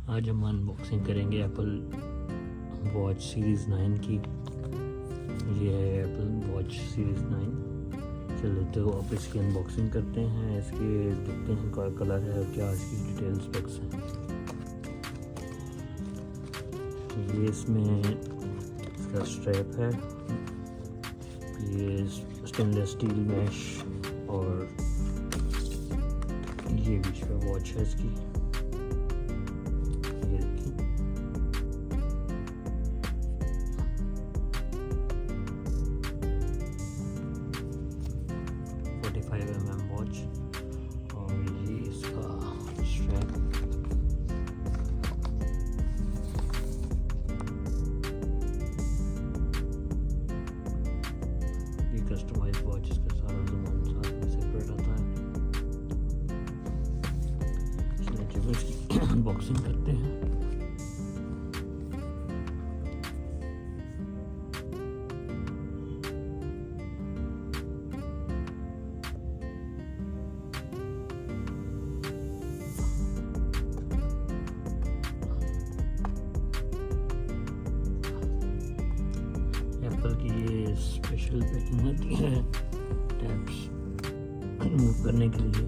आज हम अनबॉक्सिंग करेंगे एप्पल वॉच सीरीज़ 9 की। ये है एप्पल वॉच सीरीज़ 9। चलो तो आप इसकी अनबॉक्सिंग करते हैं, इसके देखते हैं क्या कलर है और क्या इसकी डिटेल स्पेक्स हैं। ये इसमें इसका स्ट्रैप है, ये स्टेनलेस स्टील मैश और ये बीच में वॉच है इसकी। ये देखिए, वॉच और ये इसका स्ट्रैप। ये कस्टमाइज वॉच, इसका सारा सामान साथ में सेपरेट आता है। चलिए इसकी अनबॉक्सिंग करते हैं। एप्पल की ये स्पेशल पैकिंग आती है टैब्स रिमूव करने के लिए।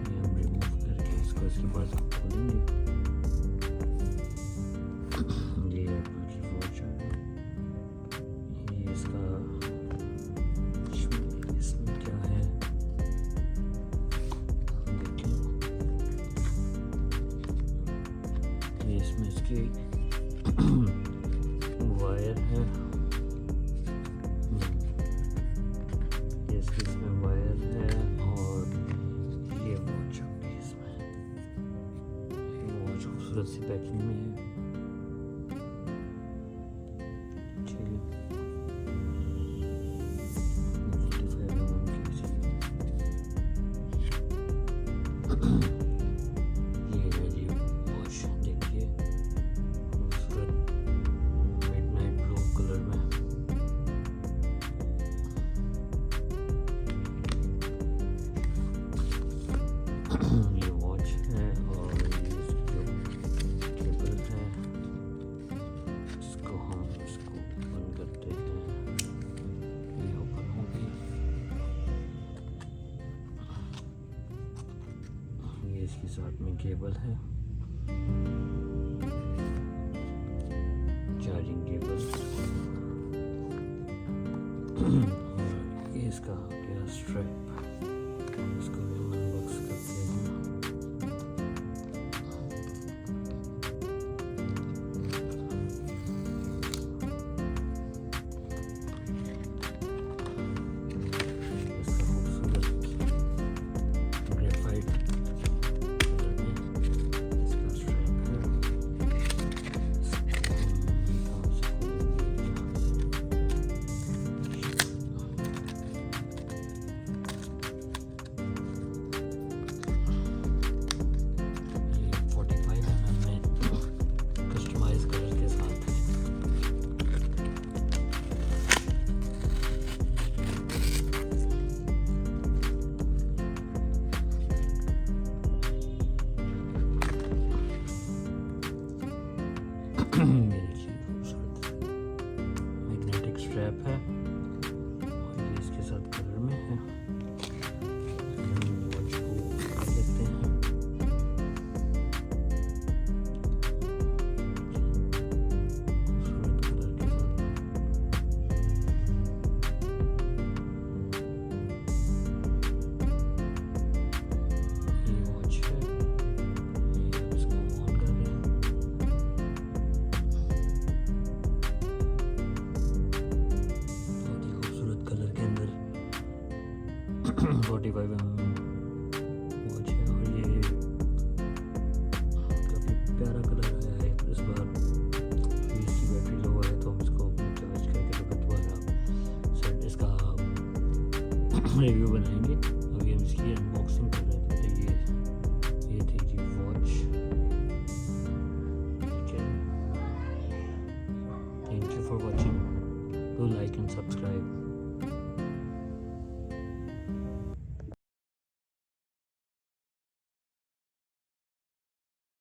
ये हम रिमूव करके इसको इसके बाद खोलेंगे। ये एप्पल की वॉच है, ये इसका इसमें क्या है देखिए। इसमें इसकी वायर है, इसमें वायर है और ये वॉच होगी इसमें। ये वॉच खूबसूरत सी पैकिंग में है। चलिए 45 mm की ये है जी वॉच, देखिए खूबसूरत मिडनाइट ब्लू कलर में। ये वॉच है और ये जो केबल है इसको हम ओपन करते हैं। ये ओपन होगी। ये इसके साथ में केबल है, चार्जिंग केबल। ये इसका क्या स्ट्रैप, इसको भी हम अनबॉक्स करते हैं। इसका खूबसूरत ग्रेफाइट कलर में इसका स्ट्रैप है। इसको हम यहाँ से खोलेंगे, ये 45 mm में कस्टमाइज कलर के साथ है। ये देखिए खूबसूरत मैग्नेटिक स्ट्रैप है और ये इसके साथ कलर में है। वॉच को कर लेते हैं। खूबसूरत कलर के साथ ये वॉच है। ये इसको ऑन कर रहे हैं। बहुत ही खूबसूरत कलर के अंदर 45 mm वॉच है और ये काफ़ी प्यारा कलर आया है इस बार। इसकी बैटरी लो है तो हम इसको चार्ज करके तो दोबारा सेट इसका रिव्यू बनाएंगे। अभी हम इसकी अनबॉक्सिंग